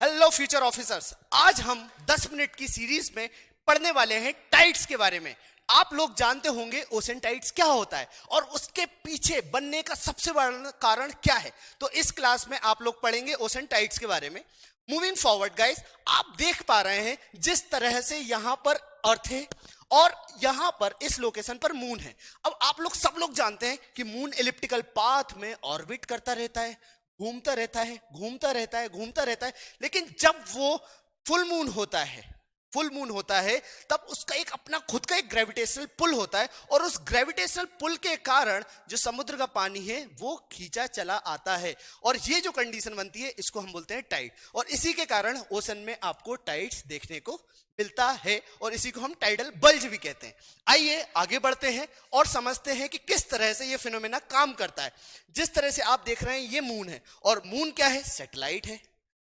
Hello future officers, आज हम 10 minute की सीरीज में पढ़ने वाले हैं टाइड्स के बारे में। आप लोग जानते होंगे ओशन टाइड्स क्या होता है और उसके पीछे बनने का सबसे बड़ा कारण क्या है। तो इस क्लास में आप लोग पढ़ेंगे ओशन टाइड्स के बारे में। मूविंग फॉरवर्ड गाइस, आप देख पा रहे हैं जिस तरह से यहां पर अर्थ है और यहां पर इस लोकेशन पर मून है। अब आप लोग सब लोग जानते हैं कि मून एलिप्टिकल पाथ में ऑर्बिट करता रहता है, घूमता रहता है, घूमता रहता है, घूमता रहता है। लेकिन जब वो फुल मून होता है, फुल मून होता है, तब उसका एक अपना खुद का एक ग्रेविटेशनल पुल होता है और उस ग्रेविटेशनल पुल के कारण जो समुद्र का पानी है वो खींचा चला आता है और ये जो कंडीशन बनती है इसको हम बोलते हैं टाइड। और इसी के कारण ओशन में आपको टाइड्स देखने को मिलता है और इसी को हम टाइडल बल्ज भी कहते हैं। आइए आगे बढ़ते हैं और समझते हैं कि किस तरह से ये फिनोमेना काम करता है। जिस तरह से आप देख रहे हैं ये मून है और मून क्या है? सैटेलाइट है,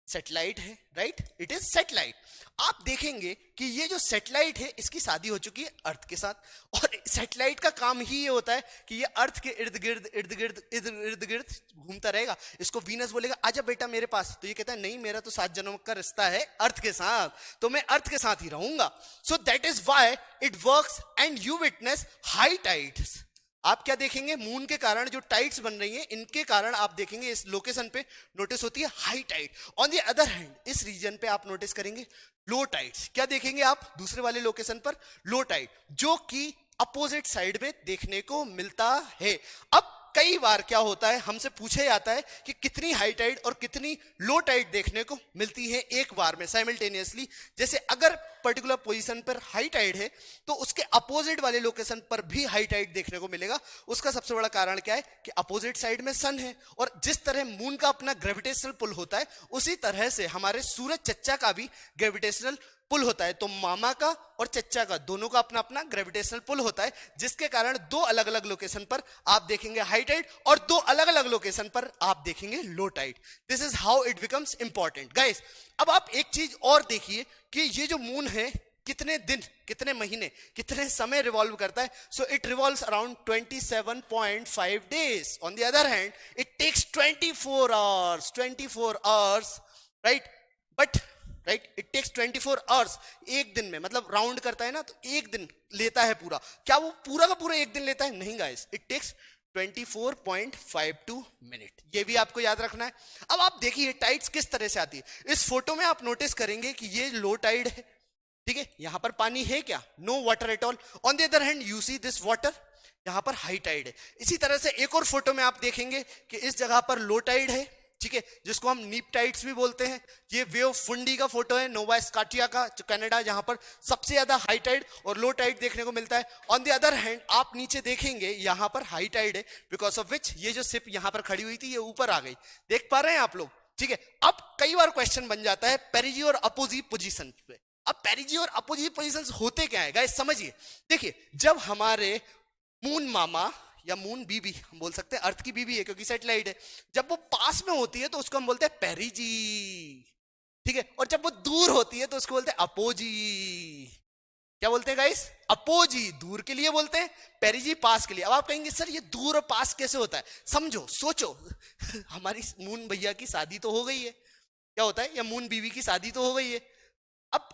सैटेलाइट है, राइट, इट इज सैटेलाइट। आप देखेंगे कि ये जो सैटेलाइट है इसकी शादी हो चुकी है अर्थ के साथ और सैटेलाइट का काम ही ये होता है कि ये अर्थ के इर्द गिर्द इर्द गिर्द इर्द गिर्द घूमता रहेगा। इसको वीनस बोलेगा आजा बेटा मेरे पास, तो ये कहता है नहीं, मेरा तो 7 जन्म का रिश्ता है अर्थ के साथ, तो मैं अर्थ के साथ ही रहूंगा। So that is why it works and you witness high tides. आप क्या देखेंगे? मून के कारण जो टाइड्स बन रही हैं इनके कारण आप देखेंगे इस लोकेशन पे नोटिस होती है high tide. On the other hand इस रीजन पे आप नोटिस करेंगे लो टाइड्स। क्या देखेंगे आप दूसरे वाले लोकेशन पर? लो टाइड, जो कि अपोजिट साइड में देखने को मिलता है। अब कई बार क्या होता है, हमसे पूछा जाता है कि कितनी हाई टाइड और कितनी लो टाइड देखने को मिलती है एक बार में साइमल्टेनियसली। जैसे अगर पर्टिकुलर पोजीशन पर हाई टाइड है तो उसके अपोजिट वाले लोकेशन पर भी हाई टाइड देखने को मिलेगा। उसका सबसे बड़ा कारण क्या है कि अपोजिट साइड में सन है और जिस तरह मून का अपना ग्रेविटेशनल पुल होता है उसी तरह से हमारे सूरज चच्चा का भी ग्रेविटेशनल पुल होता है। तो मामा का और चच्चा का दोनों का अपना अपना ग्रेविटेशनल पुल होता है, जिसके कारण दो अलग अलग लोकेशन पर आप देखेंगे हाई टाइड और दो अलग अलग लोकेशन पर आप देखेंगे low tide. This is how it becomes important guys. अब आप एक चीज और देखिए कि ये जो मून है कितने दिन, कितने महीने, कितने समय रिवॉल्व करता है। So it revolves around 27.5 days. On the other hand it takes 24 hours, right, but right it takes 24 hours. एक दिन में मतलब राउंड करता है ना, तो एक दिन लेता है पूरा। क्या वो पूरा का पूरा एक दिन लेता है? नहीं गाइस, इट टेक्स 24.52 मिनट। ये भी आपको याद रखना है। अब आप देखिए टाइड्स किस तरह से आती है। इस फोटो में आप नोटिस करेंगे कि ये लो टाइड है, ठीक है, यहां पर पानी है क्या? No water at all. On the other hand you see this water, यहां पर हाई टाइड है। इसी तरह से एक और फोटो में आप देखेंगे कि इस जगह पर लो टाइड है, ठीक है, जिसको हम नीप टाइड्स भी बोलते हैं। ये वेव फुंडी का फोटो है, नोवा स्कॉटिया का, जो कनाडा, जहां पर सबसे ज्यादा हाई टाइड और लो टाइड देखने को मिलता है। ऑन द अदर हैंड आप नीचे देखेंगे यहां पर हाई टाइड है, बिकॉज ऑफ विच ये जो शिप यहां पर खड़ी हुई थी ये ऊपर आ गई। देख पा रहे हैं आप लोग, ठीक है। अब कई बार क्वेश्चन बन जाता है पेरिजी और अपोजी पोजीशन पे। अब पेरिजी और अपोजी पोजीशंस होते क्या है गाइस, समझिए। देखिए, जब हमारे मून मामा या मून बीबी, हम बोल सकते हैं अर्थ की बीबी है क्योंकि सैटेलाइट है, जब वो पास में होती है तो उसको हम बोलते हैं पेरिजी, ठीक है, और जब वो दूर होती है तो उसको बोलते हैं अपोजी। क्या बोलते हैं गाइस? अपोजी दूर के लिए बोलते हैं, पेरिजी पास के लिए। अब आप कहेंगे सर ये दूर और पास कैसे होता है? समझो, सोचो, हमारी मून भैया की शादी तो हो गई है, क्या होता है, या मून बीबी की शादी तो हो गई है। अब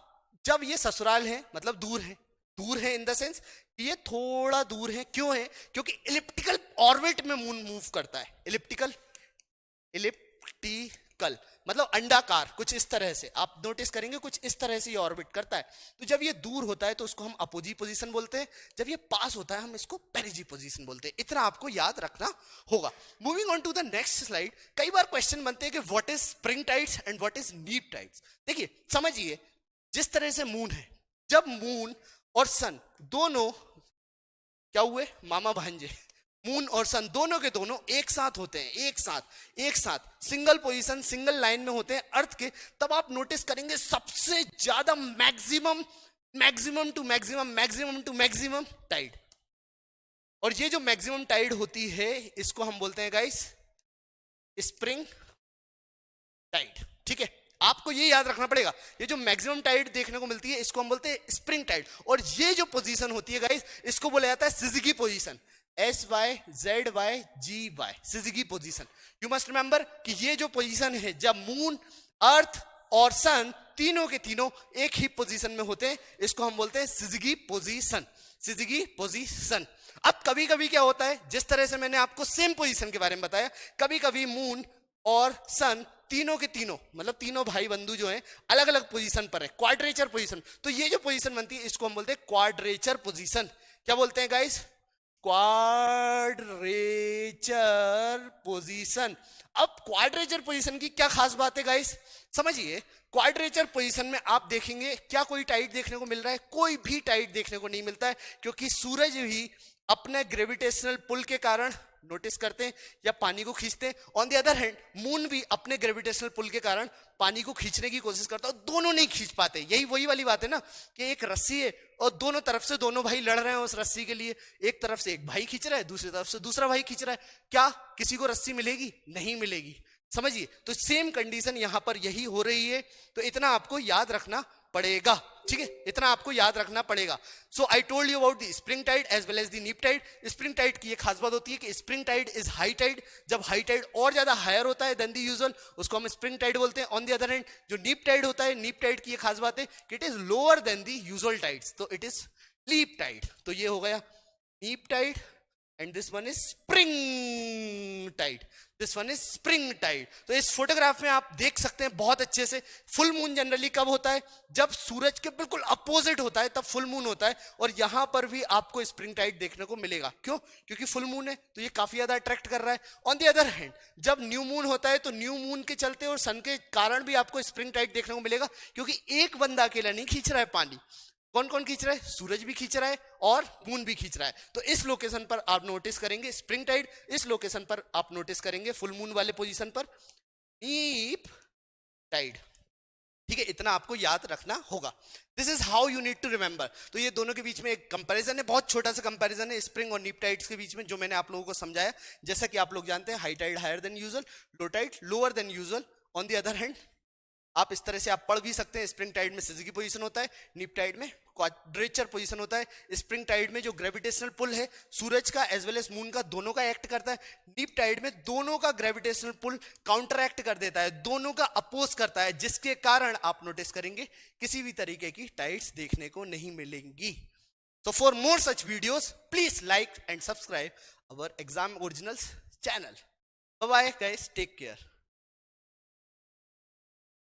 जब ये ससुराल है मतलब दूर है, दूर है इन द सेंस ये थोड़ा दूर है। क्यों है? क्योंकि इलिप्टिकल ऑर्बिट में मून मूव करता है। इलिप्टिकल मतलब अंडाकार, कुछ इस तरह से आप नोटिस करेंगे, कुछ इस तरह से ये ऑर्बिट करता है। तो जब ये दूर होता है तो उसको हम अपोजी पोजीशन बोलते हैं, जब ये पास होता है हम इसको पेरिजी पोजीशन बोलते हैं। इतना आपको याद रखना होगा। Moving on to the next slide, कई बार क्वेश्चन बनते हैं कि what is spring tides and what is neap tides. देखिए समझिए, जिस तरह से मून है, जब मून और सन दोनों क्या हुए, मामा भांजे, मून और सन दोनों के दोनों एक साथ होते हैं, एक साथ सिंगल पोजीशन सिंगल लाइन में होते हैं अर्थ के, तब आप नोटिस करेंगे सबसे ज्यादा मैक्सिमम टू मैक्सिमम टाइड। और ये जो मैक्सिमम टाइड होती है इसको हम बोलते हैं गाइस स्प्रिंग टाइड, ठीक है। आपको ये याद रखना पड़ेगा, ये जो मैक्सिमम टाइड देखने को मिलती है इसको हम बोलते हैं स्प्रिंग टाइड। और ये जो पोजीशन होती है गाइस इसको बोला जाता है syzygy position, SYZYGY, syzygy position. You must remember कि ये जो पोजीशन है जब मून, अर्थ और सन तीनों के तीनों एक ही पोजीशन में होते हैं। इसको हम बोलते हैं सिजगी पोजीशन, सिजगी पोजीशन। अब कभी कभी क्या होता है, जिस तरह से मैंने आपको सेम पोजीशन के बारे में बताया, कभी कभी मून और सन तीनों के तीनों मतलब तीनों भाई बंधु जो हैं अलग अलग पोजीशन पर है, क्वाड्रेचर पोजीशन। तो ये जो पोजीशन बनती है इसको हम बोलते हैं क्वाड्रेचर पोजीशन। क्या बोलते हैं गाइस? Quadrature position. अब क्वाड्रेचर पोजीशन की क्या खास बात है गाइस, समझिए। क्वाड्रेचर पोजीशन में आप देखेंगे क्या कोई टाइड देखने को मिल रहा है? कोई भी टाइड देखने को नहीं मिलता है, क्योंकि सूरज भी अपने ग्रेविटेशनल पुल के कारण नोटिस करते हैं या पानी को खींचते हैं। On the other hand moon भी अपने ग्रेविटेशनल पुल के कारण पानी को खींचने की कोशिश करता है, दोनों नहीं खींच पाते। यही वही वाली बात है ना कि एक रस्सी है और दोनों तरफ से दोनों भाई लड़ रहे हैं उस रस्सी के लिए। एक तरफ से एक भाई खींच रहा है, दूसरी तरफ से दूसरा भाई खींच रहा है। क्या किसी को रस्सी मिलेगी? नहीं मिलेगी, समझिए। तो सेम कंडीशन यहां पर यही हो रही है। तो इतना आपको याद रखना पड़ेगा, ठीक है, इतना आपको याद रखना पड़ेगा। So I told you about the spring tide as well as the neap tide. Spring tide की ये खास बात होती है कि spring tide is high tide. जब हाई टाइड और ज्यादा हायर होता है देन द यूजुअल, उसको हम स्प्रिंग टाइड बोलते हैं। ऑन द अदर हैंड जो नीप टाइड होता है, नीप टाइड की ये खास बात है कि it is lower than the usual tides, तो इट इज लीप टाइड। तो ये हो गया neap tide and this one is spring tide, this one is spring tide. तो इस फोटोग्राफ में आप देख सकते हैं बहुत अच्छे से। फुल मून जनरली कब होता है? जब सूरज के बिल्कुल अपोजिट होता है तब फुल मून होता है। और यहां पर भी आपको स्प्रिंग टाइड देखने को मिलेगा। क्यों? क्योंकि फुल मून है तो ये काफी ज्यादा अट्रैक्ट कर रहा है। ऑन द अदर हैंड जब न्यू मून होता है तो न्यू मून के चलते और सन के कारण भी आपको स्प्रिंग टाइड देखने को मिलेगा, क्योंकि एक बंदा अकेला नहीं खींच रहा है पानी। कौन कौन खींच रहा है? सूरज भी खींच रहा है और मून भी खींच रहा है। तो इस लोकेशन पर आप नोटिस करेंगे स्प्रिंग टाइड, इस लोकेशन पर आप नोटिस करेंगे फुल मून वाले पोजीशन पर नीप टाइड। ठीक है, इतना आपको याद रखना होगा। This is how you need to remember. तो ये दोनों के बीच में एक कंपैरिजन है, बहुत छोटा सा कंपैरिजन है स्प्रिंग और नीप टाइड्स के बीच में, जो मैंने आप लोगों को समझाया। जैसा कि आप लोग जानते हैं high tide higher than usual, low tide lower than usual. On the other hand आप इस तरह से आप पढ़ भी सकते हैं, स्प्रिंग टाइड में सिजगी पोजीशन होता है, नीप टाइड में क्वाड्रेचर पोजीशन होता है। स्प्रिंग टाइड में जो ग्रेविटेशनल पुल है सूरज का एज वेल एज मून का, दोनों का एक्ट करता है। नीप टाइड में दोनों का ग्रेविटेशनल पुल काउंटरएक्ट कर देता है, दोनों का अपोज करता है, जिसके कारण आप नोटिस करेंगे किसी भी तरीके की टाइड्स देखने को नहीं मिलेंगी। So for more such videos, please like and subscribe our Exam Originals channel. Bye bye guys, take care.